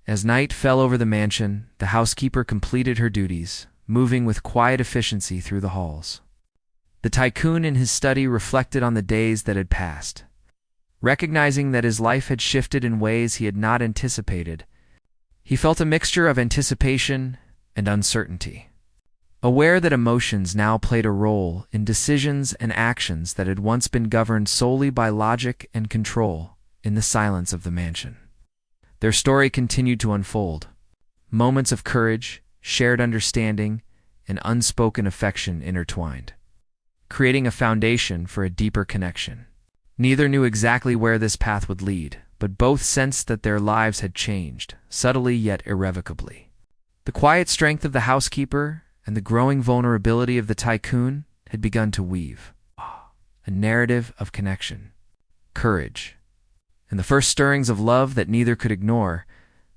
As night fell over the mansion, the housekeeper completed her duties, moving with quiet efficiency through the halls. The tycoon in his study reflected on the days that had passed. Recognizing that his life had shifted in ways he had not anticipated, he felt a mixture of anticipation and uncertainty. Aware that emotions now played a role in decisions and actions that had once been governed solely by logic and control in the silence of the mansion. Their story continued to unfold. Moments of courage, shared understanding, and unspoken affection intertwined, creating a foundation for a deeper connection. Neither knew exactly where this path would lead, but both sensed that their lives had changed, subtly yet irrevocably. The quiet strength of the housekeeper and the growing vulnerability of the tycoon had begun to weave a narrative of connection, courage, and the first stirrings of love that neither could ignore.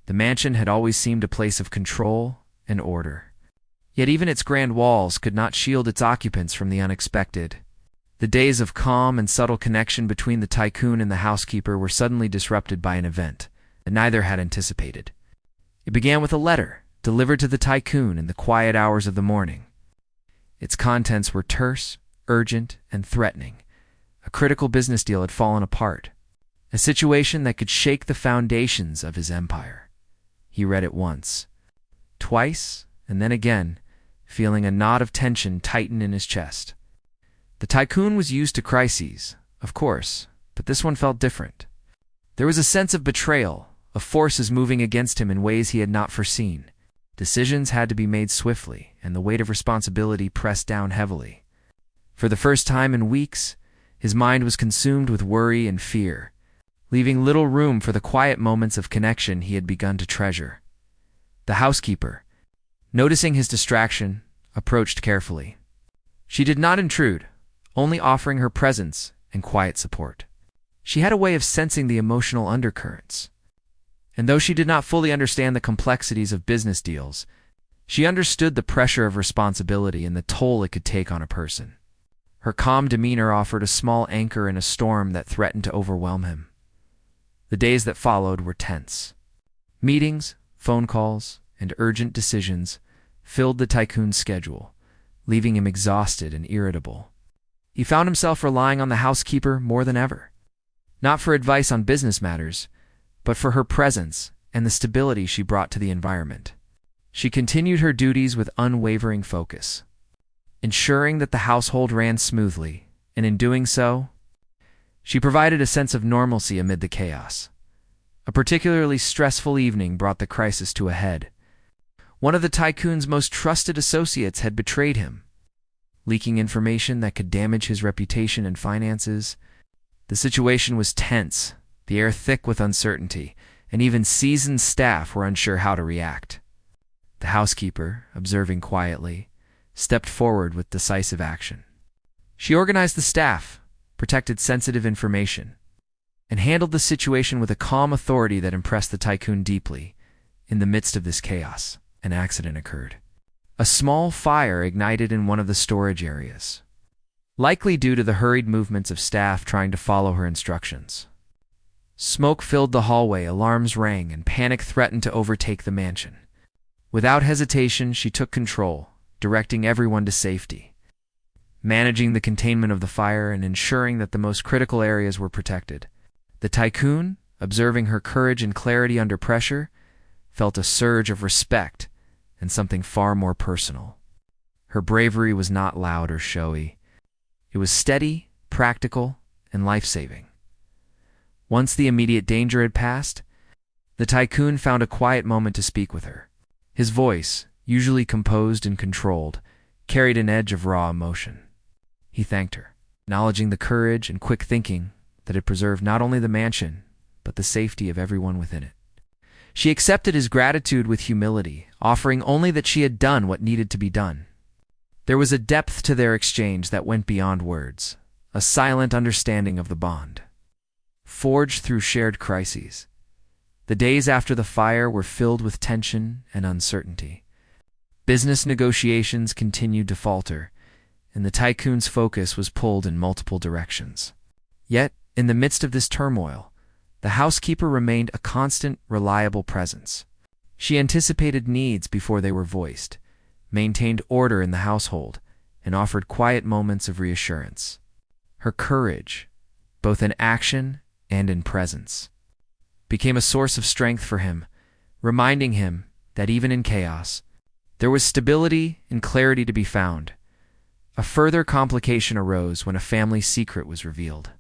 The mansion had always seemed a place of control and order. Yet even its grand walls could not shield its occupants from the unexpected. The days of calm and subtle connection between the tycoon and the housekeeper were suddenly disrupted by an event that neither had anticipated. It began with a letter delivered to the tycoon in the quiet hours of the morning. Its contents were terse, urgent, and threatening. A critical business deal had fallen apart, a situation that could shake the foundations of his empire. He read it once, twice, and then again, feeling a knot of tension tighten in his chest. The tycoon was used to crises, of course, but this one felt different. There was a sense of betrayal, of forces moving against him in ways he had not foreseen. Decisions had to be made swiftly, and the weight of responsibility pressed down heavily. For the first time in weeks, his mind was consumed with worry and fear, leaving little room for the quiet moments of connection he had begun to treasure. The housekeeper, noticing his distraction, approached carefully. She did not intrude, only offering her presence and quiet support. She had a way of sensing the emotional undercurrents. And though she did not fully understand the complexities of business deals, she understood the pressure of responsibility and the toll it could take on a person. Her calm demeanor offered a small anchor in a storm that threatened to overwhelm him. The days that followed were tense. Meetings, phone calls, and urgent decisions filled the tycoon's schedule, leaving him exhausted and irritable. He found himself relying on the housekeeper more than ever, not for advice on business matters, but for her presence and the stability she brought to the environment. She continued her duties with unwavering focus, ensuring that the household ran smoothly, and in doing so, she provided a sense of normalcy amid the chaos. A particularly stressful evening brought the crisis to a head. One of the tycoon's most trusted associates had betrayed him, leaking information that could damage his reputation and finances. The situation was tense, the air thick with uncertainty, and even seasoned staff were unsure how to react. The housekeeper, observing quietly, stepped forward with decisive action. She organized the staff, protected sensitive information, and handled the situation with a calm authority that impressed the tycoon deeply. In the midst of this chaos, an accident occurred. A small fire ignited in one of the storage areas, likely due to the hurried movements of staff trying to follow her instructions. Smoke filled the hallway, alarms rang, and panic threatened to overtake the mansion. Without hesitation, she took control, directing everyone to safety, managing the containment of the fire and ensuring that the most critical areas were protected. The tycoon, observing her courage and clarity under pressure, felt a surge of respect and something far more personal. Her bravery was not loud or showy. It was steady, practical, and life-saving. Once the immediate danger had passed, the tycoon found a quiet moment to speak with her. His voice, usually composed and controlled, carried an edge of raw emotion. He thanked her, acknowledging the courage and quick thinking that had preserved not only the mansion, but the safety of everyone within it. She accepted his gratitude with humility, offering only that she had done what needed to be done. There was a depth to their exchange that went beyond words, a silent understanding of the bond, forged through shared crises. The days after the fire were filled with tension and uncertainty. Business negotiations continued to falter, and the tycoon's focus was pulled in multiple directions. Yet, in the midst of this turmoil, the housekeeper remained a constant, reliable presence. She anticipated needs before they were voiced, maintained order in the household, and offered quiet moments of reassurance. Her courage, both in action and in presence, became a source of strength for him, reminding him that even in chaos, there was stability and clarity to be found. A further complication arose when a family secret was revealed.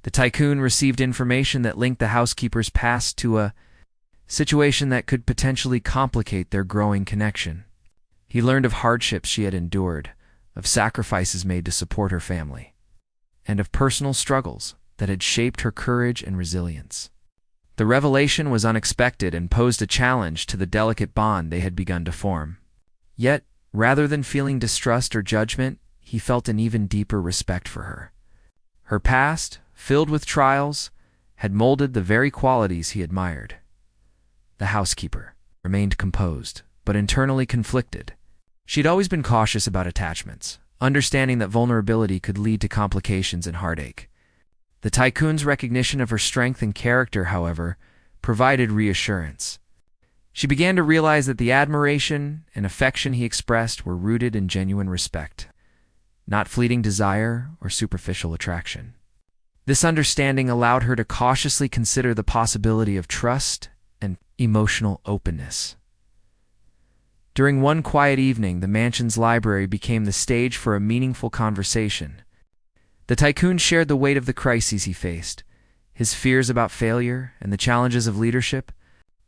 The Tycoon received information that linked the housekeeper's past to a situation that could potentially complicate their growing connection. He learned of hardships she had endured, of sacrifices made to support her family, and of personal struggles that had shaped her courage and resilience. The revelation was unexpected and posed a challenge to the delicate bond they had begun to form. Yet, rather than feeling distrust or judgment, he felt an even deeper respect for her. Her past, filled with trials, had molded the very qualities he admired. The housekeeper remained composed, but internally conflicted. She'd always been cautious about attachments, understanding that vulnerability could lead to complications and heartache. The Tycoon's recognition of her strength and character, however, provided reassurance. She began to realize that the admiration and affection he expressed were rooted in genuine respect, not fleeting desire or superficial attraction. This understanding allowed her to cautiously consider the possibility of trust and emotional openness. During one quiet evening, the mansion's library became the stage for a meaningful conversation. The Tycoon shared the weight of the crises he faced, his fears about failure and the challenges of leadership.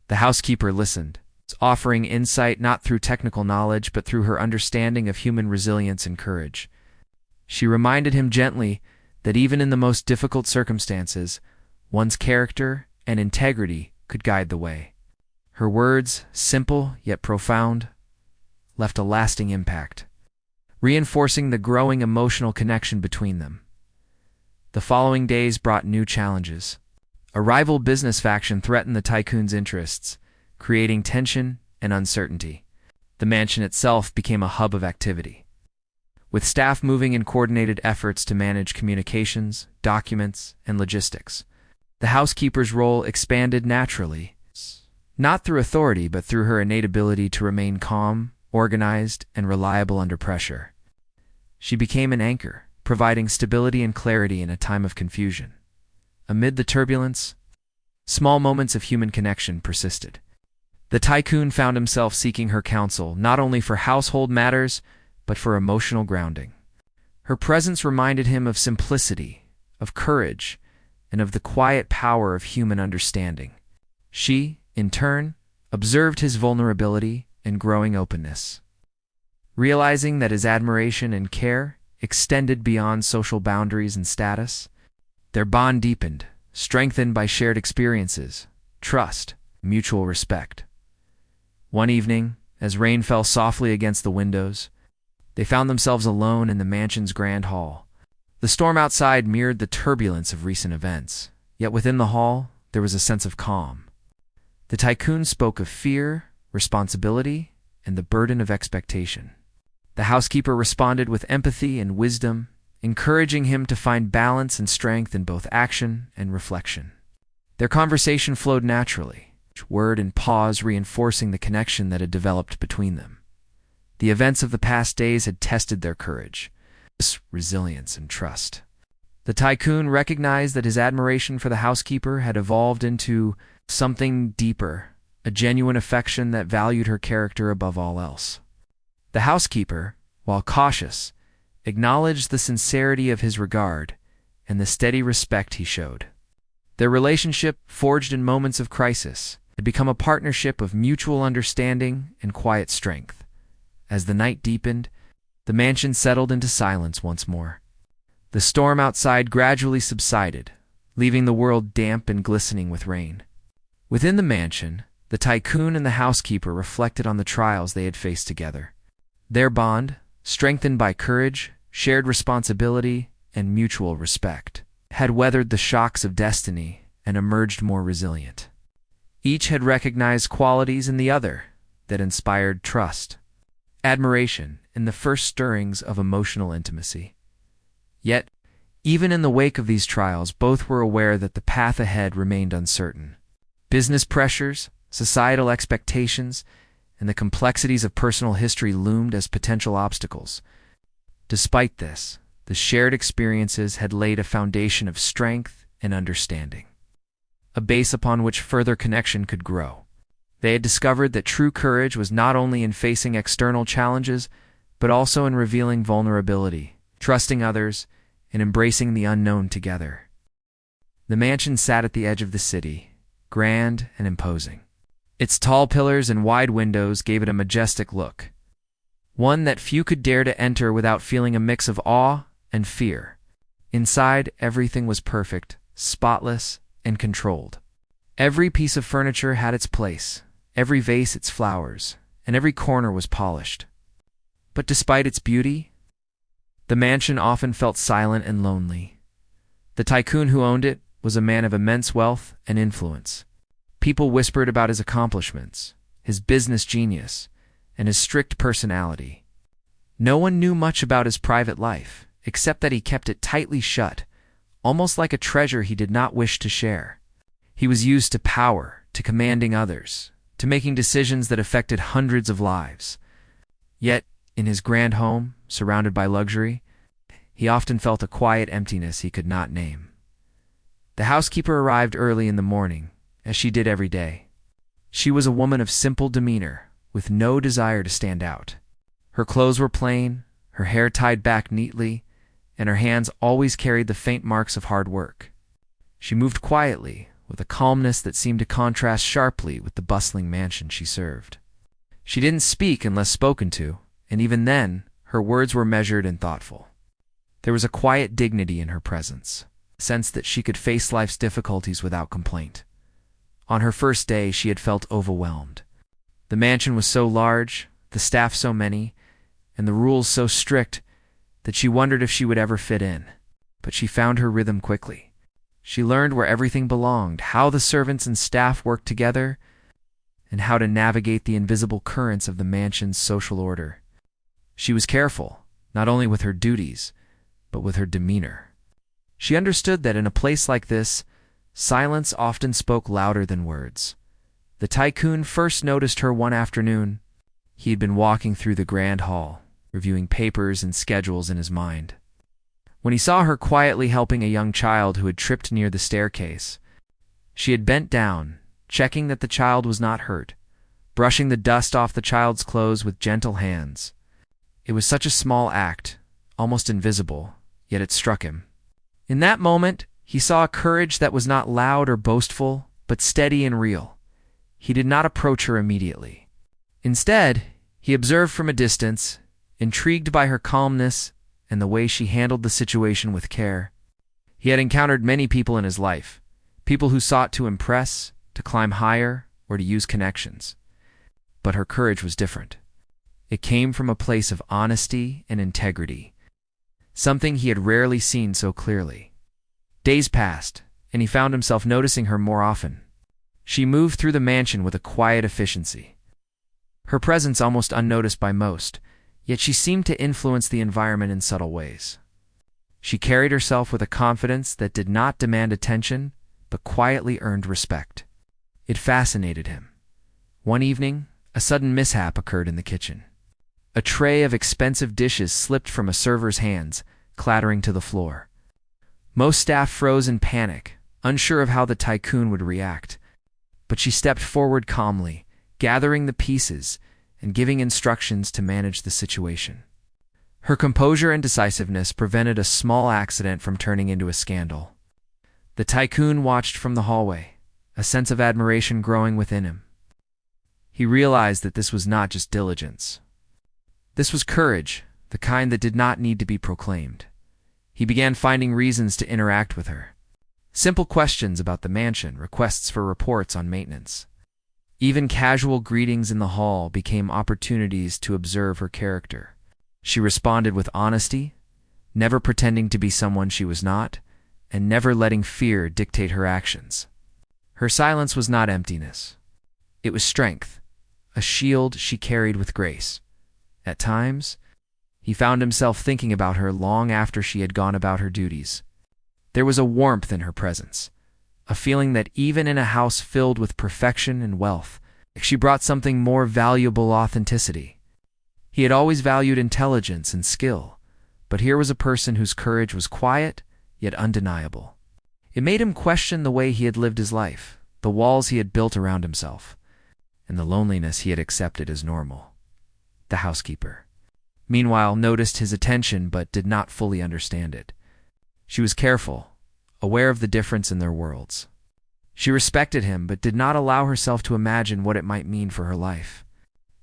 The housekeeper listened, offering insight not through technical knowledge but through her understanding of human resilience and courage. She reminded him gently that even in the most difficult circumstances, one's character and integrity could guide the way. Her words, simple yet profound, left a lasting impact, reinforcing the growing emotional connection between them. The following days brought new challenges. A rival business faction threatened the Tycoon's interests, creating tension and uncertainty. The mansion itself became a hub of activity, with staff moving in coordinated efforts to manage communications, documents, and logistics. The housekeeper's role expanded naturally, not through authority but through her innate ability to remain calm, organized, and reliable under pressure. She became an anchor, providing stability and clarity in a time of confusion. Amid the turbulence, small moments of human connection persisted. The Tycoon found himself seeking her counsel not only for household matters, but for emotional grounding. Her presence reminded him of simplicity, of courage, and of the quiet power of human understanding. She, in turn, observed his vulnerability and growing openness. Realizing that his admiration and care extended beyond social boundaries and status, their bond deepened, strengthened by shared experiences, trust, mutual respect. One evening, as rain fell softly against the windows, they found themselves alone in the mansion's grand hall. The storm outside mirrored the turbulence of recent events, yet within the hall there was a sense of calm. The Tycoon spoke of fear, responsibility, and the burden of expectation. The housekeeper responded with empathy and wisdom, encouraging him to find balance and strength in both action and reflection. Their conversation flowed naturally, each word and pause reinforcing the connection that had developed between them. The events of the past days had tested their courage, resilience, and trust. The Tycoon recognized that his admiration for the housekeeper had evolved into something deeper, a genuine affection that valued her character above all else. The housekeeper, while cautious, acknowledged the sincerity of his regard and the steady respect he showed. Their relationship, forged in moments of crisis, had become a partnership of mutual understanding and quiet strength. As the night deepened, the mansion settled into silence once more. The storm outside gradually subsided, leaving the world damp and glistening with rain. Within the mansion, the Tycoon and the housekeeper reflected on the trials they had faced together. Their bond, strengthened by courage, shared responsibility, and mutual respect, had weathered the shocks of destiny and emerged more resilient. Each had recognized qualities in the other that inspired trust, admiration, and the first stirrings of emotional intimacy. Yet, even in the wake of these trials, both were aware that the path ahead remained uncertain. Business pressures, societal expectations, and the complexities of personal history loomed as potential obstacles. Despite this, the shared experiences had laid a foundation of strength and understanding, a base upon which further connection could grow. They had discovered that true courage was not only in facing external challenges, but also in revealing vulnerability, trusting others, and embracing the unknown together. The mansion sat at the edge of the city, grand and imposing. Its tall pillars and wide windows gave it a majestic look, one that few could dare to enter without feeling a mix of awe and fear. Inside, everything was perfect, spotless, and controlled. Every piece of furniture had its place, every vase its flowers, and every corner was polished. But despite its beauty, the mansion often felt silent and lonely. The tycoon who owned it was a man of immense wealth and influence. People whispered about his accomplishments, his business genius, and his strict personality. No one knew much about his private life, except that he kept it tightly shut, almost like a treasure he did not wish to share. He was used to power, to commanding others, to making decisions that affected hundreds of lives. Yet, in his grand home, surrounded by luxury, he often felt a quiet emptiness he could not name. The housekeeper arrived early in the morning, as she did every day. She was a woman of simple demeanor, with no desire to stand out. Her clothes were plain, her hair tied back neatly, and her hands always carried the faint marks of hard work. She moved quietly, with a calmness that seemed to contrast sharply with the bustling mansion she served. She didn't speak unless spoken to, and even then, her words were measured and thoughtful. There was a quiet dignity in her presence, a sense that she could face life's difficulties without complaint. On her first day, she had felt overwhelmed. The mansion was so large, the staff so many, and the rules so strict that she wondered if she would ever fit in. But she found her rhythm quickly. She learned where everything belonged, how the servants and staff worked together, and how to navigate the invisible currents of the mansion's social order. She was careful, not only with her duties, but with her demeanor. She understood that in a place like this, silence often spoke louder than words. The tycoon first noticed her one afternoon. He had been walking through the grand hall, reviewing papers and schedules in his mind. When he saw her quietly helping a young child who had tripped near the staircase, she had bent down, checking that the child was not hurt, brushing the dust off the child's clothes with gentle hands. It was such a small act, almost invisible, yet it struck him. In that moment, he saw a courage that was not loud or boastful, but steady and real. He did not approach her immediately. Instead, he observed from a distance, intrigued by her calmness and the way she handled the situation with care. He had encountered many people in his life, people who sought to impress, to climb higher, or to use connections. But her courage was different. It came from a place of honesty and integrity, something he had rarely seen so clearly. Days passed, and he found himself noticing her more often. She moved through the mansion with a quiet efficiency, her presence almost unnoticed by most, yet she seemed to influence the environment in subtle ways. She carried herself with a confidence that did not demand attention, but quietly earned respect. It fascinated him. One evening, a sudden mishap occurred in the kitchen. A tray of expensive dishes slipped from a server's hands, clattering to the floor. Most staff froze in panic, unsure of how the tycoon would react. But she stepped forward calmly, gathering the pieces and giving instructions to manage the situation. Her composure and decisiveness prevented a small accident from turning into a scandal. The tycoon watched from the hallway, a sense of admiration growing within him. He realized that this was not just diligence. This was courage, the kind that did not need to be proclaimed. He began finding reasons to interact with her. Simple questions about the mansion, requests for reports on maintenance. Even casual greetings in the hall became opportunities to observe her character. She responded with honesty, never pretending to be someone she was not, and never letting fear dictate her actions. Her silence was not emptiness. It was strength, a shield she carried with grace. At times, he found himself thinking about her long after she had gone about her duties. There was a warmth in her presence, a feeling that even in a house filled with perfection and wealth, She brought something more valuable: authenticity. He had always valued intelligence and skill, but here was a person whose courage was quiet, yet undeniable. It made him question the way he had lived his life, the walls he had built around himself, and the loneliness he had accepted as normal. The housekeeper, meanwhile, noticed his attention but did not fully understand it. She was careful, aware of the difference in their worlds. She respected him but did not allow herself to imagine what it might mean for her life.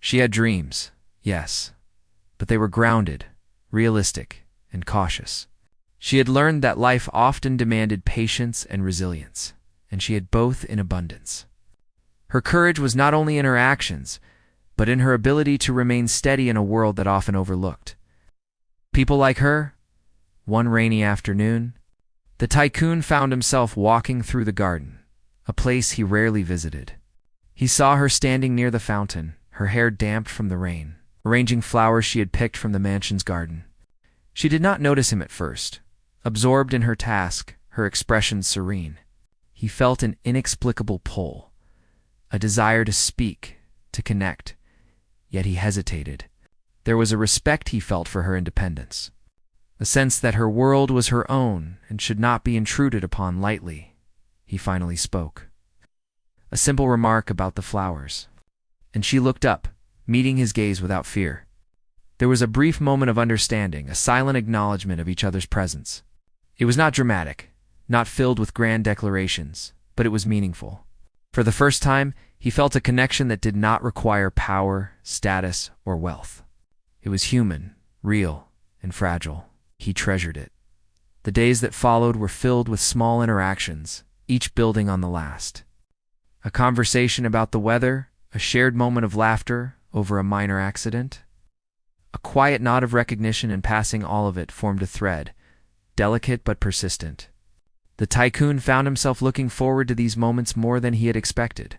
She had dreams, yes, but they were grounded, realistic, and cautious. She had learned that life often demanded patience and resilience, and she had both in abundance. Her courage was not only in her actions, but in her ability to remain steady in a world that often overlooked people like her. One rainy afternoon, the Tycoon found himself walking through the garden, a place he rarely visited. He saw her standing near the fountain, her hair damp from the rain, arranging flowers she had picked from the mansion's garden. She did not notice him at first, absorbed in her task, her expression serene. He felt an inexplicable pull, a desire to speak, to connect, yet he hesitated. There was a respect he felt for her independence, a sense that her world was her own and should not be intruded upon lightly. He finally spoke. A simple remark about the flowers, and she looked up, meeting his gaze without fear. There was a brief moment of understanding, a silent acknowledgement of each other's presence. It was not dramatic, not filled with grand declarations, but it was meaningful. For the first time, he felt a connection that did not require power, status, or wealth. It was human, real, and fragile. He treasured it. The days that followed were filled with small interactions, each building on the last. A conversation about the weather, a shared moment of laughter over a minor accident. A quiet nod of recognition, and passing all of it formed a thread, delicate but persistent. The Tycoon found himself looking forward to these moments more than he had expected.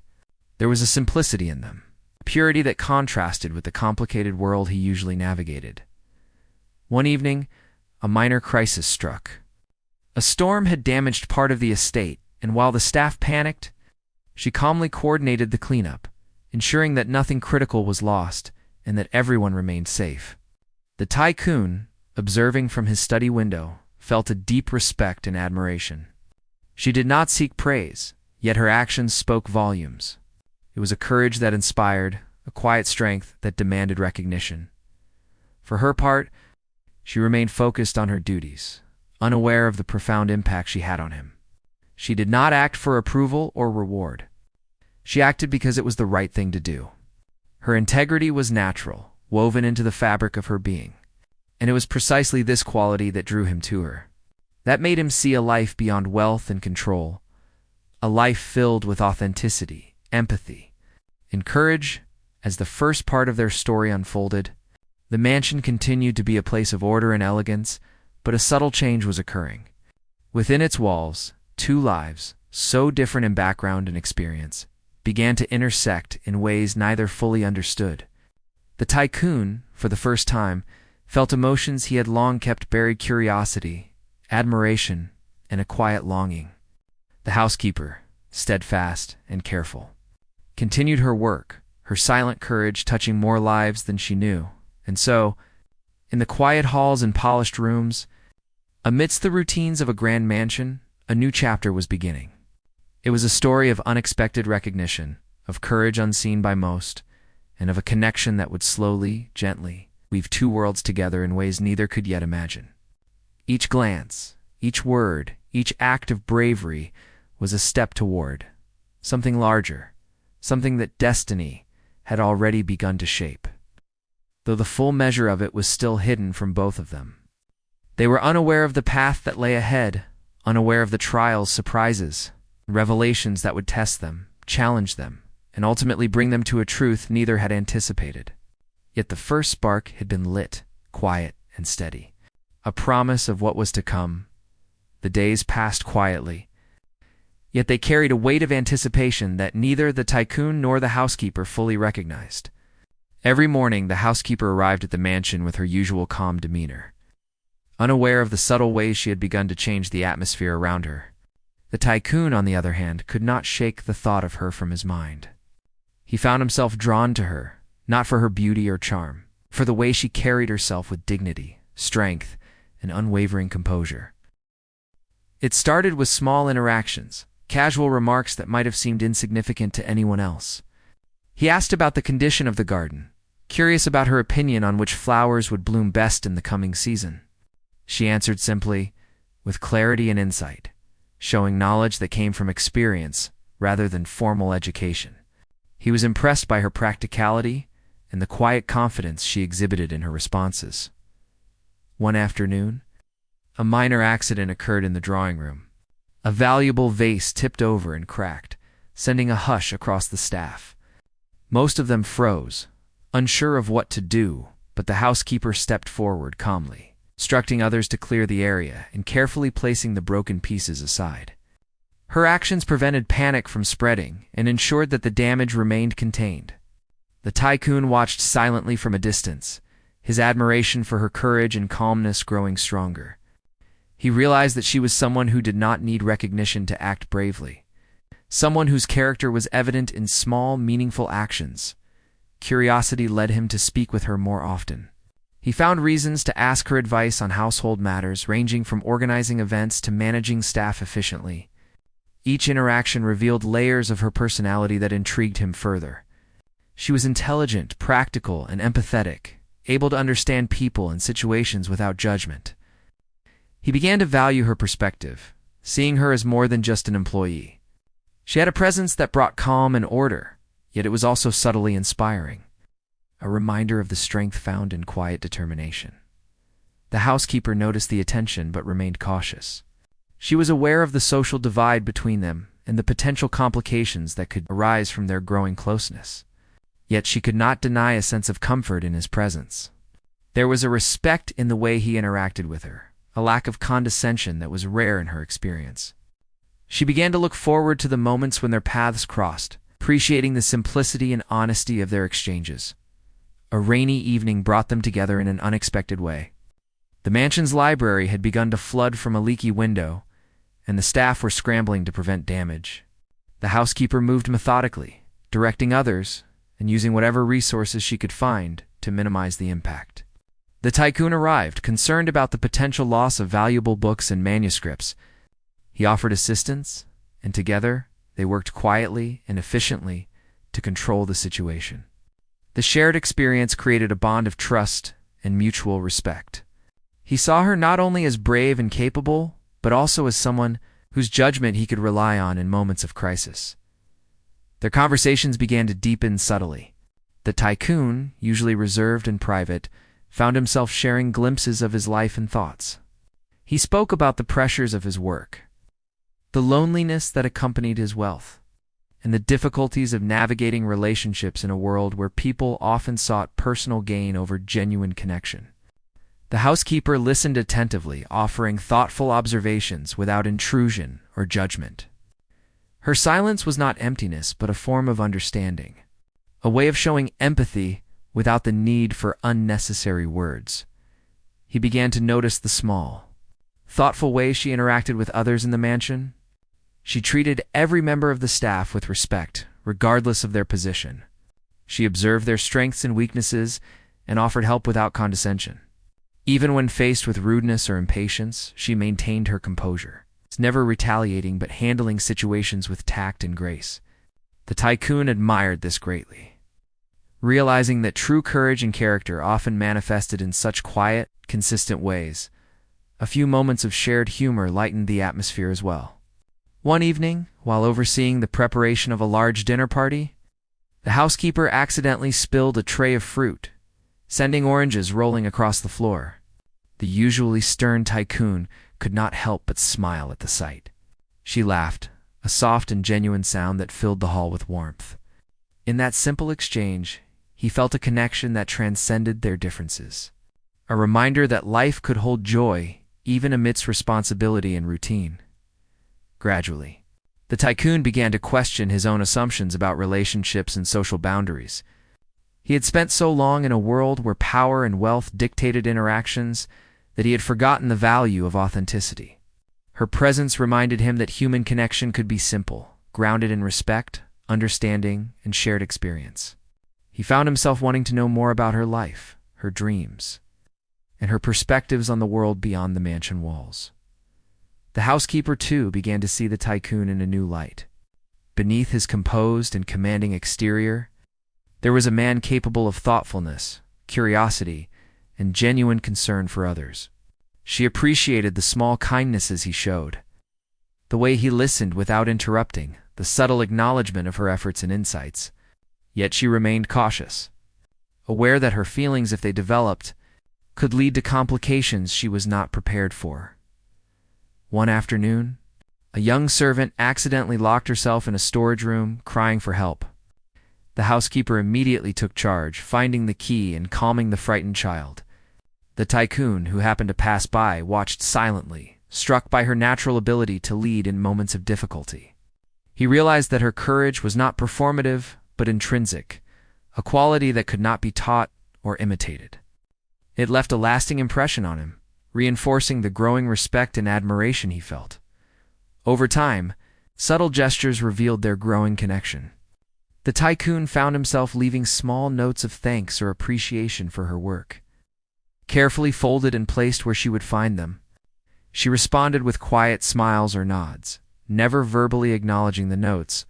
There was a simplicity in them, purity that contrasted with the complicated world he usually navigated. One evening, a minor crisis struck. A storm had damaged part of the estate, and while the staff panicked, she calmly coordinated the cleanup, ensuring that nothing critical was lost and that everyone remained safe. The Tycoon, observing from his study window, felt a deep respect and admiration. She did not seek praise, yet her actions spoke volumes. It was a courage that inspired, a quiet strength that demanded recognition. For her part, she remained focused on her duties, unaware of the profound impact she had on him. She did not act for approval or reward. She acted because it was the right thing to do. Her integrity was natural, woven into the fabric of her being, and it was precisely this quality that drew him to her. That made him see a life beyond wealth and control, a life filled with authenticity, empathy, and courage. As the first part of their story unfolded, the mansion continued to be a place of order and elegance, but a subtle change was occurring. Within its walls, two lives, so different in background and experience, began to intersect in ways neither fully understood. The Tycoon, for the first time, felt emotions he had long kept buried: curiosity, admiration, and a quiet longing. The housekeeper, steadfast and careful, continued her work, her silent courage touching more lives than she knew. And so, in the quiet halls and polished rooms, amidst the routines of a grand mansion, a new chapter was beginning. It was a story of unexpected recognition, of courage unseen by most, and of a connection that would slowly, gently, weave two worlds together in ways neither could yet imagine. Each glance, each word, each act of bravery was a step toward something larger, something that destiny had already begun to shape, though the full measure of it was still hidden from both of them. They were unaware of the path that lay ahead, unaware of the trials, surprises, revelations that would test them, challenge them, and ultimately bring them to a truth neither had anticipated. Yet the first spark had been lit, quiet and steady, a promise of what was to come. The days passed quietly, yet they carried a weight of anticipation that neither the Tycoon nor the housekeeper fully recognized. Every morning the housekeeper arrived at the mansion with her usual calm demeanor, unaware of the subtle ways she had begun to change the atmosphere around her. The Tycoon, on the other hand, could not shake the thought of her from his mind. He found himself drawn to her, not for her beauty or charm, for the way she carried herself with dignity, strength, and unwavering composure. It started with small interactions, casual remarks that might have seemed insignificant to anyone else. He asked about the condition of the garden, curious about her opinion on which flowers would bloom best in the coming season. She answered simply, with clarity and insight, showing knowledge that came from experience rather than formal education. He was impressed by her practicality and the quiet confidence she exhibited in her responses. One afternoon, a minor accident occurred in the drawing room. A valuable vase tipped over and cracked, sending a hush across the staff. Most of them froze, unsure of what to do, but the housekeeper stepped forward calmly, instructing others to clear the area and carefully placing the broken pieces aside. Her actions prevented panic from spreading and ensured that the damage remained contained. The Tycoon watched silently from a distance, his admiration for her courage and calmness growing stronger. He realized that she was someone who did not need recognition to act bravely, someone whose character was evident in small, meaningful actions. Curiosity led him to speak with her more often. He found reasons to ask her advice on household matters, ranging from organizing events to managing staff efficiently. Each interaction revealed layers of her personality that intrigued him further. She was intelligent, practical, and empathetic, able to understand people and situations without judgment. He began to value her perspective, seeing her as more than just an employee. She had a presence that brought calm and order, yet it was also subtly inspiring, a reminder of the strength found in quiet determination. The housekeeper noticed the attention but remained cautious. She was aware of the social divide between them and the potential complications that could arise from their growing closeness. Yet she could not deny a sense of comfort in his presence. There was a respect in the way he interacted with her, a lack of condescension that was rare in her experience. She began to look forward to the moments when their paths crossed, appreciating the simplicity and honesty of their exchanges. A rainy evening brought them together in an unexpected way. The mansion's library had begun to flood from a leaky window, and the staff were scrambling to prevent damage. The housekeeper moved methodically, directing others and using whatever resources she could find to minimize the impact. The Tycoon arrived, concerned about the potential loss of valuable books and manuscripts. He offered assistance, and together they worked quietly and efficiently to control the situation. The shared experience created a bond of trust and mutual respect. He saw her not only as brave and capable, but also as someone whose judgment he could rely on in moments of crisis. Their conversations began to deepen subtly. The Tycoon, usually reserved and private, found himself sharing glimpses of his life and thoughts. He spoke about the pressures of his work, the loneliness that accompanied his wealth, and the difficulties of navigating relationships in a world where people often sought personal gain over genuine connection. The housekeeper listened attentively, offering thoughtful observations without intrusion or judgment. Her silence was not emptiness, but a form of understanding, a way of showing empathy without the need for unnecessary words. He began to notice the small, thoughtful way she interacted with others in the mansion. She treated every member of the staff with respect, regardless of their position. She observed their strengths and weaknesses and offered help without condescension. Even when faced with rudeness or impatience, she maintained her composure, never retaliating but handling situations with tact and grace. The Tycoon admired this greatly, realizing that true courage and character often manifested in such quiet, consistent ways. A few moments of shared humor lightened the atmosphere as well. One evening, while overseeing the preparation of a large dinner party, the housekeeper accidentally spilled a tray of fruit, sending oranges rolling across the floor. The usually stern Tycoon could not help but smile at the sight. She laughed, a soft and genuine sound that filled the hall with warmth. In that simple exchange, he felt a connection that transcended their differences, a reminder that life could hold joy even amidst responsibility and routine. Gradually, the Tycoon began to question his own assumptions about relationships and social boundaries. He had spent so long in a world where power and wealth dictated interactions that he had forgotten the value of authenticity. Her presence reminded him that human connection could be simple, grounded in respect, understanding, and shared experience. He found himself wanting to know more about her life, her dreams, and her perspectives on the world beyond the mansion walls. The housekeeper, too, began to see the Tycoon in a new light. Beneath his composed and commanding exterior, there was a man capable of thoughtfulness, curiosity, and genuine concern for others. She appreciated the small kindnesses he showed, the way he listened without interrupting, the subtle acknowledgement of her efforts and insights. Yet she remained cautious, aware that her feelings, if they developed, could lead to complications she was not prepared for. One afternoon, a young servant accidentally locked herself in a storage room, crying for help. The housekeeper immediately took charge, finding the key and calming the frightened child. The Tycoon, who happened to pass by, watched silently, struck by her natural ability to lead in moments of difficulty. He realized that her courage was not performative, but intrinsic, a quality that could not be taught or imitated. It left a lasting impression on him, reinforcing the growing respect and admiration he felt. Over time, subtle gestures revealed their growing connection. The Tycoon found himself leaving small notes of thanks or appreciation for her work. Carefully folded and placed where she would find them, she responded with quiet smiles or nods, never verbally acknowledging the notes,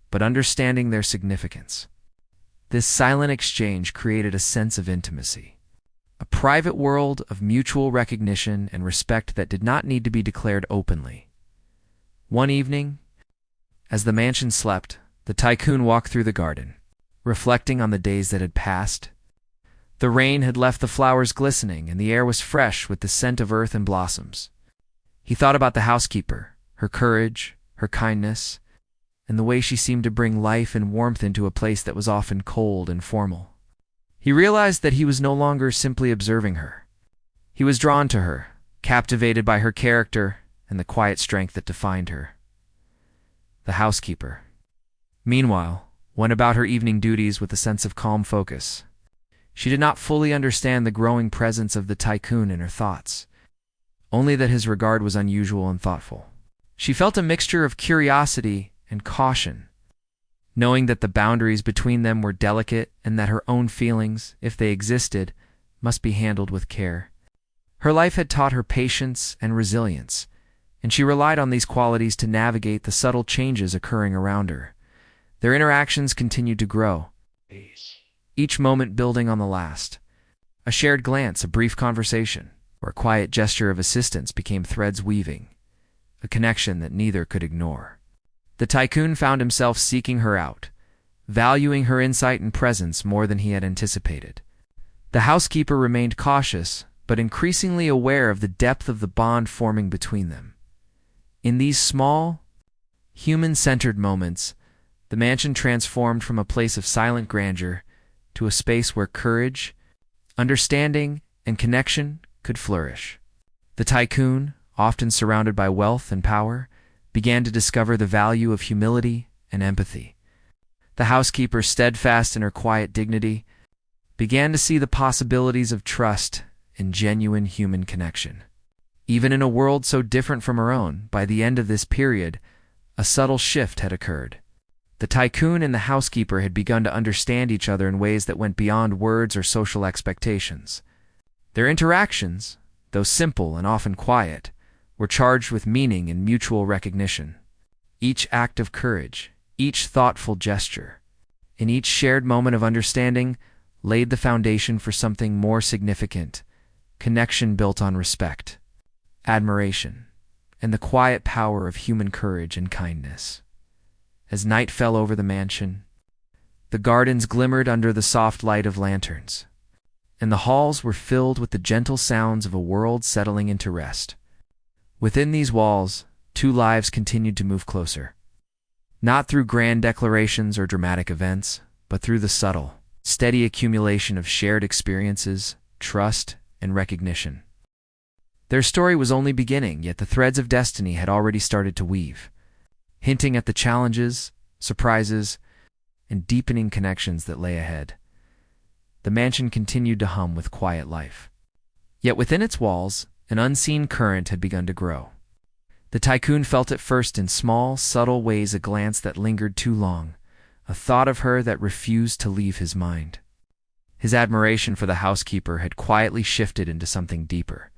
but understanding their significance. This silent exchange created a sense of intimacy, a private world of mutual recognition and respect that did not need to be declared openly. One evening, as the mansion slept, the Tycoon walked through the garden, reflecting on the days that had passed. The rain had left the flowers glistening, and the air was fresh with the scent of earth and blossoms. He thought about the housekeeper, her courage, her kindness, and the way she seemed to bring life and warmth into a place that was often cold and formal. He realized that he was no longer simply observing her. He was drawn to her, captivated by her character and the quiet strength that defined her. The housekeeper, meanwhile, went about her evening duties with a sense of calm focus. She did not fully understand the growing presence of the Tycoon in her thoughts, only that his regard was unusual and thoughtful. She felt a mixture of curiosity and caution, knowing that the boundaries between them were delicate and that her own feelings, if they existed, must be handled with care. Her life had taught her patience and resilience, and she relied on these qualities to navigate the subtle changes occurring around her. Their interactions continued to grow, each moment building on the last. A shared glance, a brief conversation, or a quiet gesture of assistance became threads weaving, a connection that neither could ignore. The Tycoon found himself seeking her out, valuing her insight and presence more than he had anticipated. The housekeeper remained cautious, but increasingly aware of the depth of the bond forming between them. In these small, human-centered moments, the mansion transformed from a place of silent grandeur to a space where courage, understanding, and connection could flourish. The Tycoon, often surrounded by wealth and power, began to discover the value of humility and empathy. The housekeeper, steadfast in her quiet dignity, began to see the possibilities of trust and genuine human connection. Even in a world so different from her own, by the end of this period, a subtle shift had occurred. The Tycoon and the housekeeper had begun to understand each other in ways that went beyond words or social expectations. Their interactions, though simple and often quiet, were charged with meaning and mutual recognition. Each act of courage, each thoughtful gesture, and each shared moment of understanding laid the foundation for something more significant, connection built on respect, admiration, and the quiet power of human courage and kindness. As night fell over the mansion, the gardens glimmered under the soft light of lanterns, and the halls were filled with the gentle sounds of a world settling into rest. Within these walls, two lives continued to move closer, not through grand declarations or dramatic events, but through the subtle, steady accumulation of shared experiences, trust, and recognition. Their story was only beginning, yet the threads of destiny had already started to weave, hinting at the challenges, surprises, and deepening connections that lay ahead. The mansion continued to hum with quiet life. Yet within its walls, an unseen current had begun to grow. The Tycoon felt at first in small, subtle ways a glance that lingered too long, a thought of her that refused to leave his mind. His admiration for the housekeeper had quietly shifted into something deeper,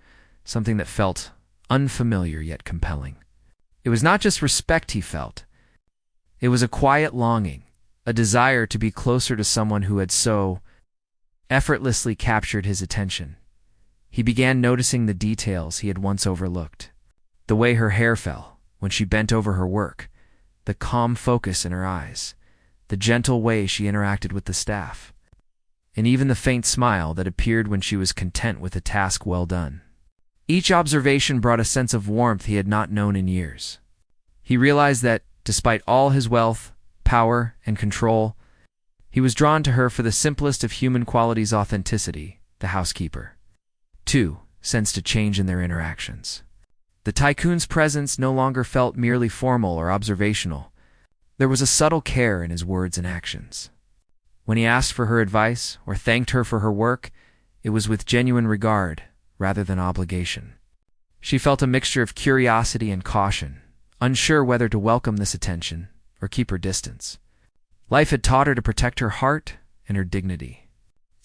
something that felt unfamiliar yet compelling. It was not just respect he felt. It was a quiet longing, a desire to be closer to someone who had so effortlessly captured his attention. He began noticing the details he had once overlooked. The way her hair fell when she bent over her work, the calm focus in her eyes, the gentle way she interacted with the staff, and even the faint smile that appeared when she was content with a task well done. Each observation brought a sense of warmth he had not known in years. He realized that, despite all his wealth, power, and control, he was drawn to her for the simplest of human qualities: authenticity. The housekeeper, too, sensed a change in their interactions. The Tycoon's presence no longer felt merely formal or observational. There was a subtle care in his words and actions. When he asked for her advice or thanked her for her work, it was with genuine regard rather than obligation. She felt a mixture of curiosity and caution, unsure whether to welcome this attention or keep her distance. Life had taught her to protect her heart and her dignity,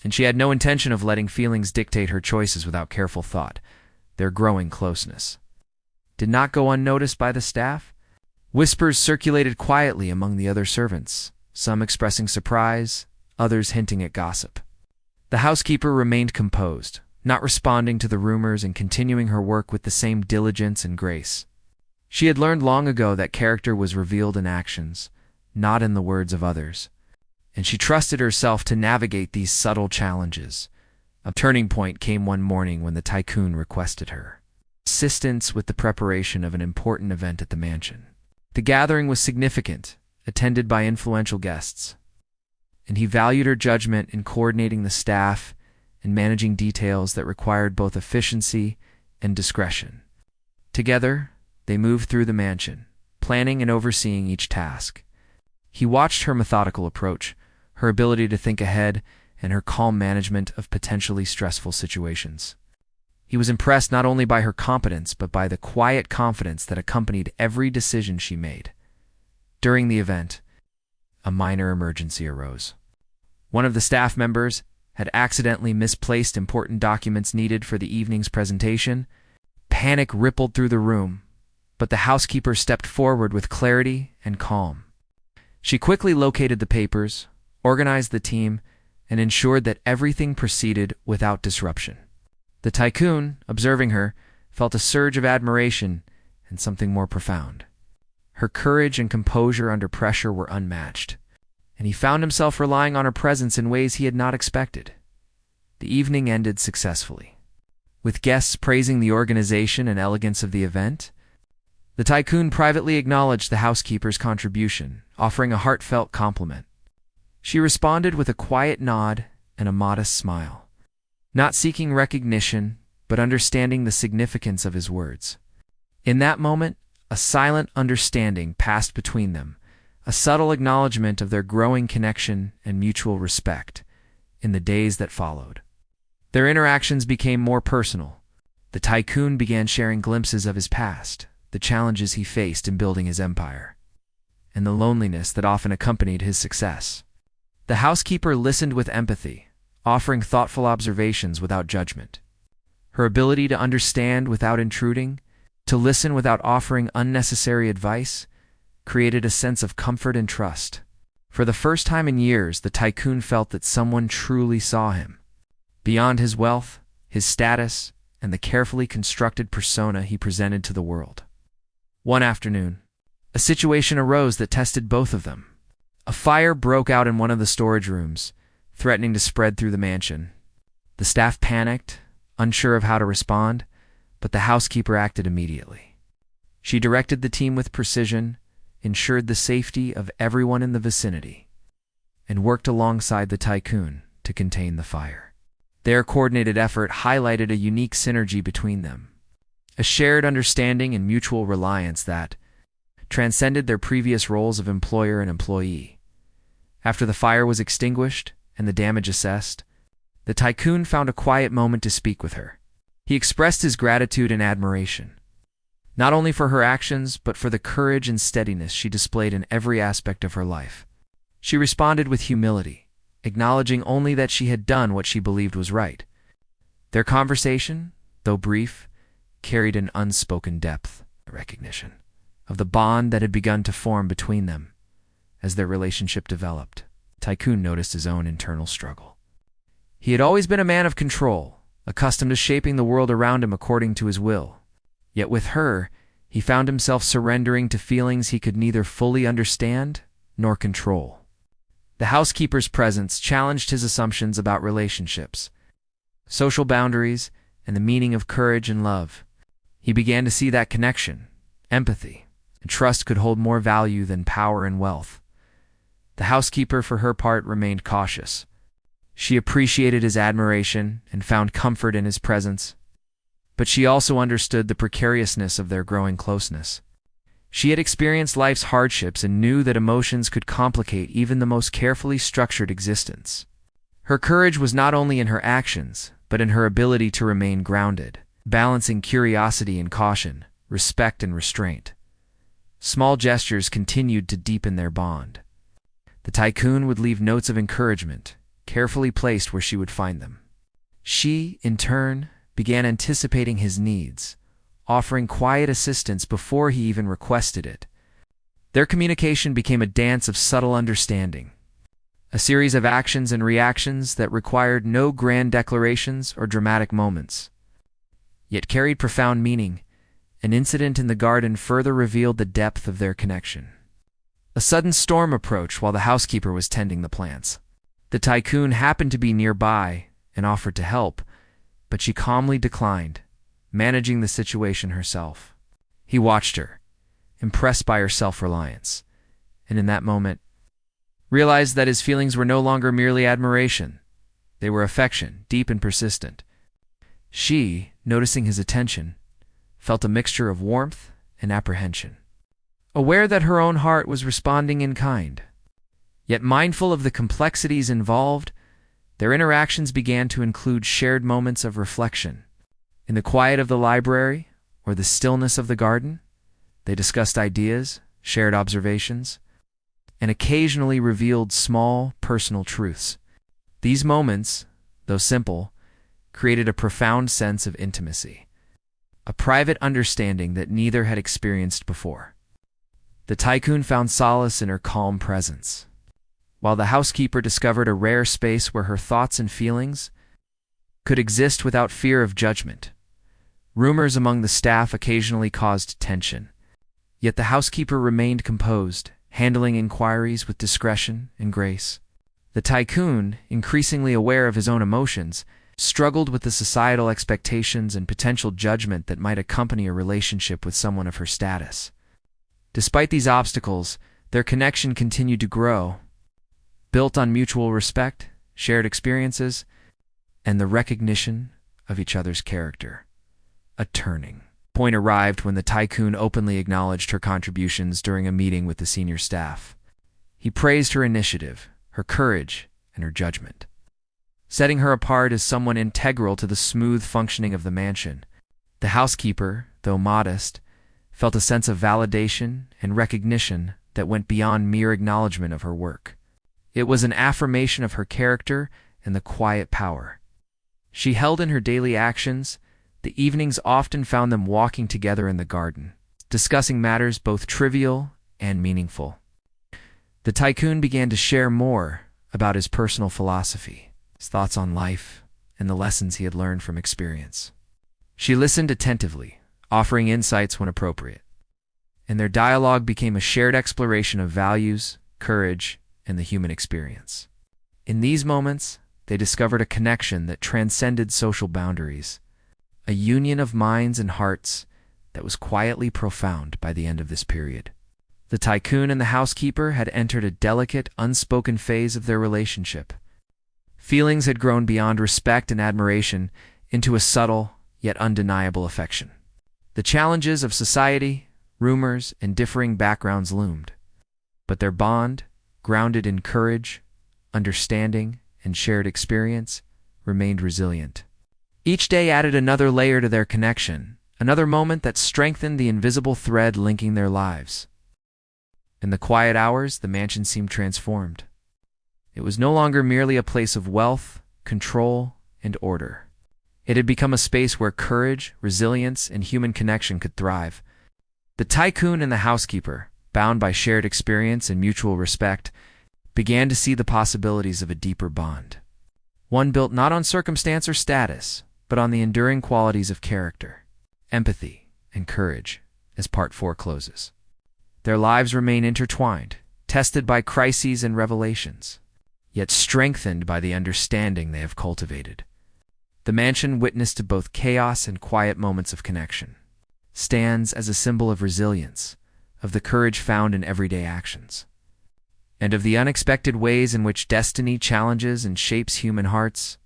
and she had no intention of letting feelings dictate her choices without careful thought. Their growing closeness did not go unnoticed by the staff. Whispers circulated quietly among the other servants, some expressing surprise, others hinting at gossip. The housekeeper remained composed, not responding to the rumors and continuing her work with the same diligence and grace. She had learned long ago that character was revealed in actions, not in the words of others, and she trusted herself to navigate these subtle challenges. A turning point came one morning when the Tycoon requested her assistance with the preparation of an important event at the mansion. The gathering was significant, attended by influential guests, and he valued her judgment in coordinating the staff and managing details that required both efficiency and discretion. Together, they moved through the mansion, planning and overseeing each task. He watched her methodical approach, her ability to think ahead, and her calm management of potentially stressful situations. He was impressed not only by her competence, but by the quiet confidence that accompanied every decision she made. During the event, a minor emergency arose. One of the staff members had accidentally misplaced important documents needed for the evening's presentation. Panic rippled through the room, but the housekeeper stepped forward with clarity and calm. She quickly located the papers, organized the team, and ensured that everything proceeded without disruption. The Tycoon, observing her, felt a surge of admiration and something more profound. Her courage and composure under pressure were unmatched, and he found himself relying on her presence in ways he had not expected. The evening ended successfully, with guests praising the organization and elegance of the event. The Tycoon privately acknowledged the housekeeper's contribution, offering a heartfelt compliment. She responded with a quiet nod and a modest smile, not seeking recognition, but understanding the significance of his words. In that moment, a silent understanding passed between them, a subtle acknowledgement of their growing connection and mutual respect. In the days that followed, their interactions became more personal. The Tycoon began sharing glimpses of his past, the challenges he faced in building his empire, and the loneliness that often accompanied his success. The housekeeper listened with empathy, offering thoughtful observations without judgment. Her ability to understand without intruding, to listen without offering unnecessary advice, created a sense of comfort and trust. For the first time in years, the Tycoon felt that someone truly saw him, beyond his wealth, his status, and the carefully constructed persona he presented to the world. One afternoon, a situation arose that tested both of them. A fire broke out in one of the storage rooms, threatening to spread through the mansion. The staff panicked, unsure of how to respond, but the housekeeper acted immediately. She directed the team with precision, ensured the safety of everyone in the vicinity, and worked alongside the Tycoon to contain the fire. Their coordinated effort highlighted a unique synergy between them, a shared understanding and mutual reliance that transcended their previous roles of employer and employee. After the fire was extinguished and the damage assessed, the Tycoon found a quiet moment to speak with her. He expressed his gratitude and admiration, not only for her actions, but for the courage and steadiness she displayed in every aspect of her life. She responded with humility, acknowledging only that she had done what she believed was right. Their conversation, though brief, carried an unspoken depth, a recognition of the bond that had begun to form between them. As their relationship developed, Tycoon noticed his own internal struggle. He had always been a man of control, accustomed to shaping the world around him according to his will. Yet with her, he found himself surrendering to feelings he could neither fully understand nor control. The housekeeper's presence challenged his assumptions about relationships, social boundaries, and the meaning of courage and love. He began to see that connection, empathy, and trust could hold more value than power and wealth. The housekeeper, for her part, remained cautious. She appreciated his admiration and found comfort in his presence, but she also understood the precariousness of their growing closeness. She had experienced life's hardships and knew that emotions could complicate even the most carefully structured existence. Her courage was not only in her actions, but in her ability to remain grounded, balancing curiosity and caution, respect and restraint. Small gestures continued to deepen their bond. The Tycoon would leave notes of encouragement, carefully placed where she would find them. She, in turn, began anticipating his needs, offering quiet assistance before he even requested it. Their communication became a dance of subtle understanding, a series of actions and reactions that required no grand declarations or dramatic moments, yet carried profound meaning. An incident in the garden further revealed the depth of their connection. A sudden storm approached while the housekeeper was tending the plants. The Tycoon happened to be nearby and offered to help, but she calmly declined, managing the situation herself. He watched her, impressed by her self-reliance, and in that moment, realized that his feelings were no longer merely admiration. They were affection, deep and persistent. She, noticing his attention, felt a mixture of warmth and apprehension, aware that her own heart was responding in kind. Yet mindful of the complexities involved, their interactions began to include shared moments of reflection. In the quiet of the library or the stillness of the garden, they discussed ideas, shared observations, and occasionally revealed small, personal truths. These moments, though simple, created a profound sense of intimacy, a private understanding that neither had experienced before. The Tycoon found solace in her calm presence, while the housekeeper discovered a rare space where her thoughts and feelings could exist without fear of judgment. Rumors among the staff occasionally caused tension, yet the housekeeper remained composed, handling inquiries with discretion and grace. The Tycoon, increasingly aware of his own emotions, struggled with the societal expectations and potential judgment that might accompany a relationship with someone of her status. Despite these obstacles, their connection continued to grow, built on mutual respect, shared experiences, and the recognition of each other's character. A turning point arrived when the Tycoon openly acknowledged her contributions during a meeting with the senior staff. He praised her initiative, her courage, and her judgment, setting her apart as someone integral to the smooth functioning of the mansion. The housekeeper, though modest, felt a sense of validation and recognition that went beyond mere acknowledgement of her work. It was an affirmation of her character and the quiet power she held in her daily actions. The evenings often found them walking together in the garden, discussing matters both trivial and meaningful. The Tycoon began to share more about his personal philosophy, his thoughts on life, and the lessons he had learned from experience. She listened attentively, offering insights when appropriate, and their dialogue became a shared exploration of values, courage, and the human experience. In these moments, they discovered a connection that transcended social boundaries, a union of minds and hearts that was quietly profound by the end of this period. The Tycoon and the housekeeper had entered a delicate, unspoken phase of their relationship. Feelings had grown beyond respect and admiration into a subtle, yet undeniable affection. The challenges of society, rumors, and differing backgrounds loomed, but their bond, grounded in courage, understanding, and shared experience, remained resilient. Each day added another layer to their connection, another moment that strengthened the invisible thread linking their lives. In the quiet hours, the mansion seemed transformed. It was no longer merely a place of wealth, control, and order. It had become a space where courage, resilience, and human connection could thrive. The Tycoon and the Housekeeper, bound by shared experience and mutual respect, began to see the possibilities of a deeper bond. One built not on circumstance or status, but on the enduring qualities of character, empathy, and courage, as Part 4 closes. Their lives remain intertwined, tested by crises and revelations, yet strengthened by the understanding they have cultivated. The mansion, witness to both chaos and quiet moments of connection, stands as a symbol of resilience, of the courage found in everyday actions, and of the unexpected ways in which destiny challenges and shapes human hearts.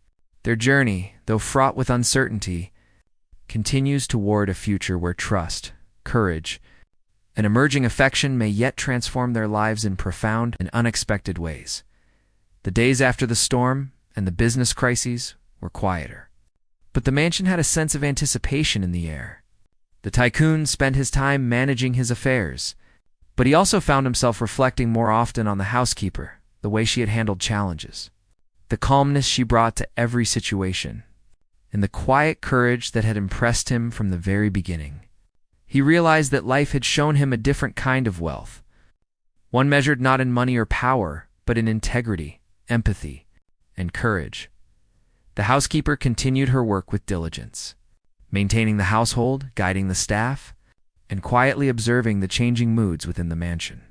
Their journey, though fraught with uncertainty, continues toward a future where trust, courage, and emerging affection may yet transform their lives in profound and unexpected ways. The days after the storm and the business crises were quieter, but the mansion had a sense of anticipation in the air. The Tycoon spent his time managing his affairs, but he also found himself reflecting more often on the Housekeeper, the way she had handled challenges, the calmness she brought to every situation, and the quiet courage that had impressed him from the very beginning. He realized that life had shown him a different kind of wealth, one measured not in money or power, but in integrity, empathy, and courage. The Housekeeper continued her work with diligence, maintaining the household, guiding the staff, and quietly observing the changing moods within the mansion.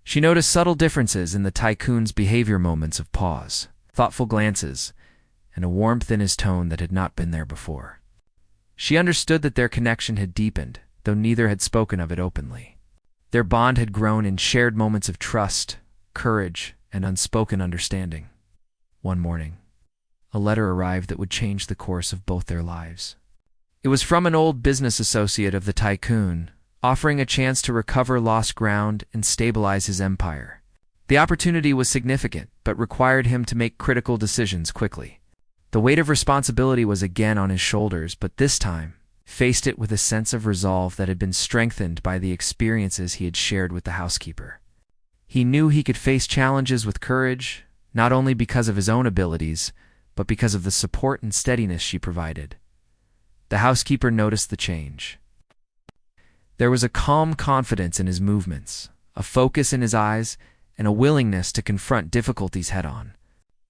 She noticed subtle differences in the Tycoon's behavior, moments of pause, thoughtful glances, and a warmth in his tone that had not been there before. She understood that their connection had deepened, though neither had spoken of it openly. Their bond had grown in shared moments of trust, courage, and unspoken understanding. One morning, a letter arrived that would change the course of both their lives. It was from an old business associate of the Tycoon, offering a chance to recover lost ground and stabilize his empire. The opportunity was significant, but required him to make critical decisions quickly. The weight of responsibility was again on his shoulders, but this time, faced it with a sense of resolve that had been strengthened by the experiences he had shared with the Housekeeper. He knew he could face challenges with courage, not only because of his own abilities, but because of the support and steadiness she provided. The Housekeeper noticed the change. There was a calm confidence in his movements, a focus in his eyes, and a willingness to confront difficulties head-on.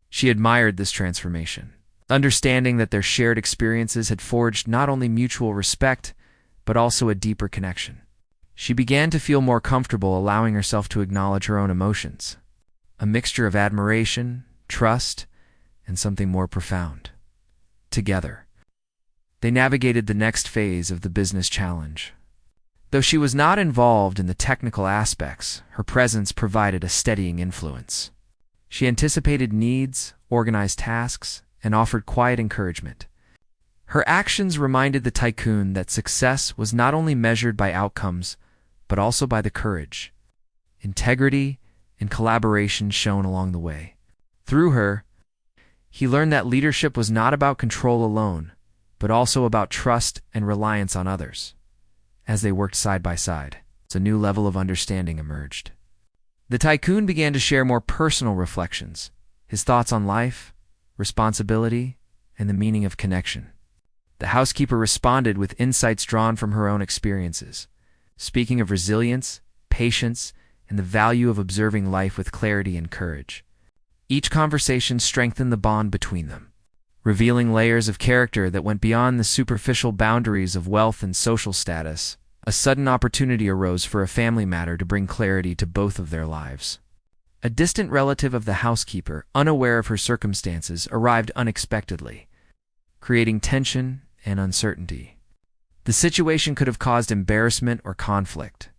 She admired this transformation, understanding that their shared experiences had forged not only mutual respect, but also a deeper connection. She began to feel more comfortable allowing herself to acknowledge her own emotions, a mixture of admiration, trust, and something more profound. Together, they navigated the next phase of the business challenge. Though she was not involved in the technical aspects, her presence provided a steadying influence. She anticipated needs, organized tasks, and offered quiet encouragement. Her actions reminded the Tycoon that success was not only measured by outcomes, but also by the courage, integrity, and collaboration shown along the way. Through her, he learned that leadership was not about control alone, but also about trust and reliance on others. As they worked side by side, a new level of understanding emerged. The Tycoon began to share more personal reflections, his thoughts on life, responsibility, and the meaning of connection. The Housekeeper responded with insights drawn from her own experiences, speaking of resilience, patience, and the value of observing life with clarity and courage. Each conversation strengthened the bond between them, revealing layers of character that went beyond the superficial boundaries of wealth and social status. A sudden opportunity arose for a family matter to bring clarity to both of their lives. A distant relative of the Housekeeper, unaware of her circumstances, arrived unexpectedly, creating tension and uncertainty. The situation could have caused embarrassment or conflict,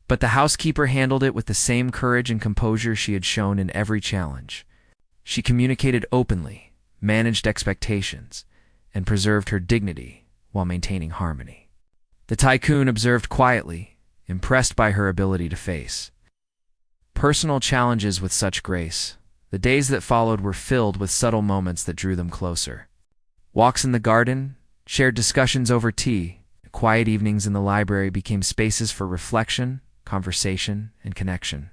but the Housekeeper handled it with the same courage and composure she had shown in every challenge. She communicated openly, managed expectations, and preserved her dignity while maintaining harmony. The Tycoon observed quietly, impressed by her ability to face personal challenges with such grace. The days that followed were filled with subtle moments that drew them closer. Walks in the garden, shared discussions over tea, and quiet evenings in the library became spaces for reflection, conversation, and connection.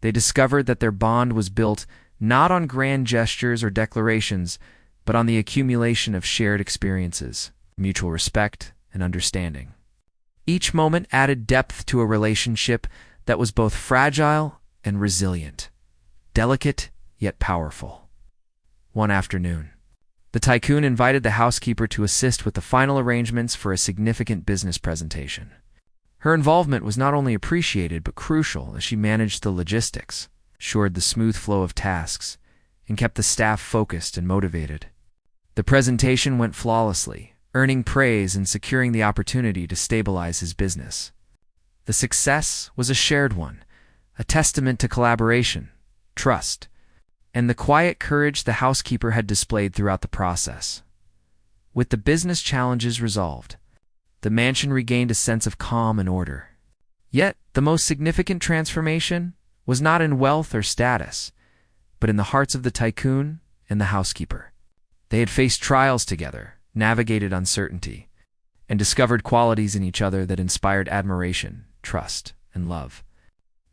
They discovered that their bond was built not on grand gestures or declarations, but on the accumulation of shared experiences, mutual respect, and understanding. Each moment added depth to a relationship that was both fragile and resilient, delicate yet powerful. One afternoon, the Tycoon invited the housekeeper to assist with the final arrangements for a significant business presentation. Her involvement was not only appreciated but crucial as she managed the logistics, ensured the smooth flow of tasks, and kept the staff focused and motivated. The presentation went flawlessly, earning praise and securing the opportunity to stabilize his business. The success was a shared one, a testament to collaboration, trust, and the quiet courage the housekeeper had displayed throughout the process. With the business challenges resolved, the mansion regained a sense of calm and order. Yet, the most significant transformation was not in wealth or status, but in the hearts of the Tycoon and the housekeeper. They had faced trials together, navigated uncertainty, and discovered qualities in each other that inspired admiration, trust, and love.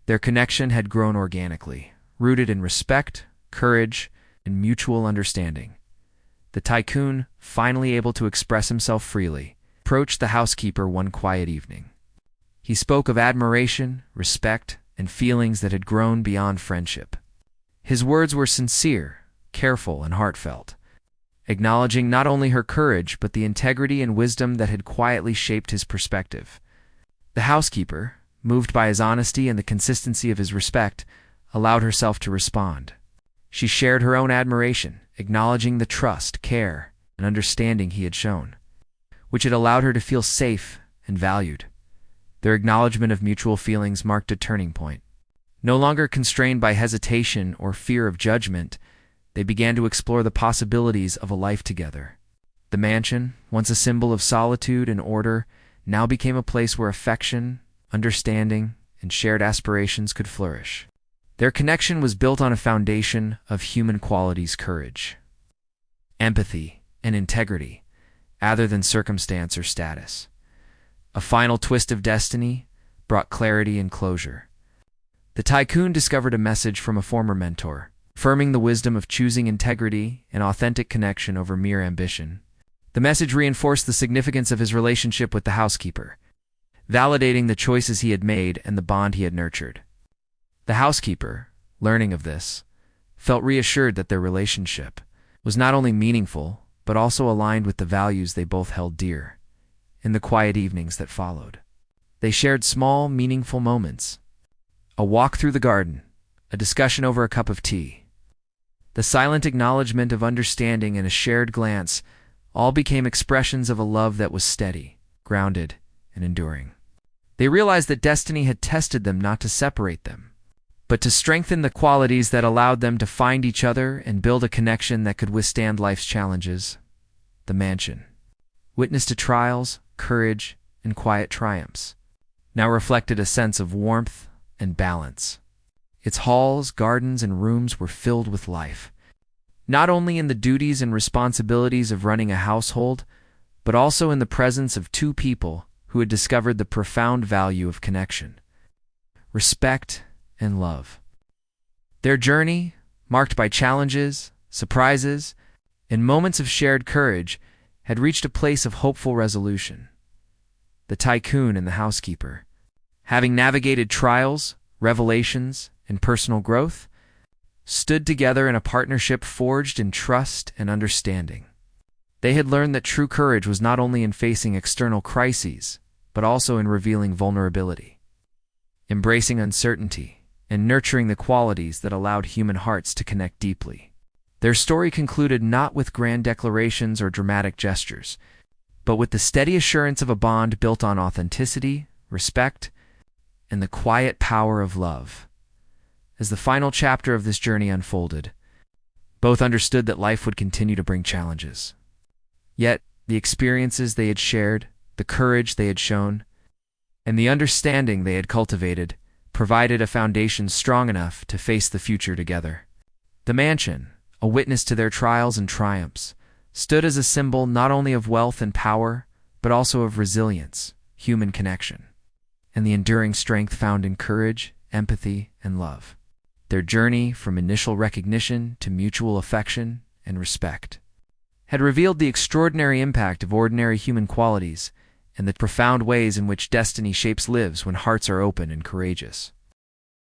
Their connection had grown organically, rooted in respect, courage, and mutual understanding. The Tycoon, finally able to express himself freely, approached the housekeeper one quiet evening. He spoke of admiration, respect, and feelings that had grown beyond friendship. His words were sincere, careful, and heartfelt, acknowledging not only her courage but the integrity and wisdom that had quietly shaped his perspective. The housekeeper, moved by his honesty and the consistency of his respect, allowed herself to respond. She shared her own admiration, acknowledging the trust, care, and understanding he had shown, which had allowed her to feel safe and valued. Their acknowledgement of mutual feelings marked a turning point. No longer constrained by hesitation or fear of judgment, they began to explore the possibilities of a life together. The mansion, once a symbol of solitude and order, now became a place where affection, understanding, and shared aspirations could flourish. Their connection was built on a foundation of human qualities: courage, empathy, and integrity, rather than circumstance or status. A final twist of destiny brought clarity and closure. The Tycoon discovered a message from a former mentor, affirming the wisdom of choosing integrity and authentic connection over mere ambition. The message reinforced the significance of his relationship with the housekeeper, validating the choices he had made and the bond he had nurtured. The housekeeper, learning of this, felt reassured that their relationship was not only meaningful, but also aligned with the values they both held dear. In the quiet evenings that followed, they shared small, meaningful moments: a walk through the garden, a discussion over a cup of tea, the silent acknowledgement of understanding, and a shared glance, all became expressions of a love that was steady, grounded, and enduring. They realized that destiny had tested them not to separate them, but to strengthen the qualities that allowed them to find each other and build a connection that could withstand life's challenges. The mansion, witness to trials, courage, and quiet triumphs, now reflected a sense of warmth and balance. Its halls, gardens, and rooms were filled with life, not only in the duties and responsibilities of running a household, but also in the presence of two people who had discovered the profound value of connection, respect, and love. Their journey, marked by challenges, surprises, and moments of shared courage, had reached a place of hopeful resolution. The Tycoon and the housekeeper, having navigated trials, revelations, and personal growth, stood together in a partnership forged in trust and understanding. They had learned that true courage was not only in facing external crises, but also in revealing vulnerability, embracing uncertainty, and nurturing the qualities that allowed human hearts to connect deeply. Their story concluded not with grand declarations or dramatic gestures, but with the steady assurance of a bond built on authenticity, respect, and the quiet power of love. As the final chapter of this journey unfolded, both understood that life would continue to bring challenges. Yet, the experiences they had shared, the courage they had shown, and the understanding they had cultivated provided a foundation strong enough to face the future together. The mansion, a witness to their trials and triumphs, stood as a symbol not only of wealth and power, but also of resilience, human connection, and the enduring strength found in courage, empathy, and love. Their journey from initial recognition to mutual affection and respect had revealed the extraordinary impact of ordinary human qualities and the profound ways in which destiny shapes lives when hearts are open and courageous.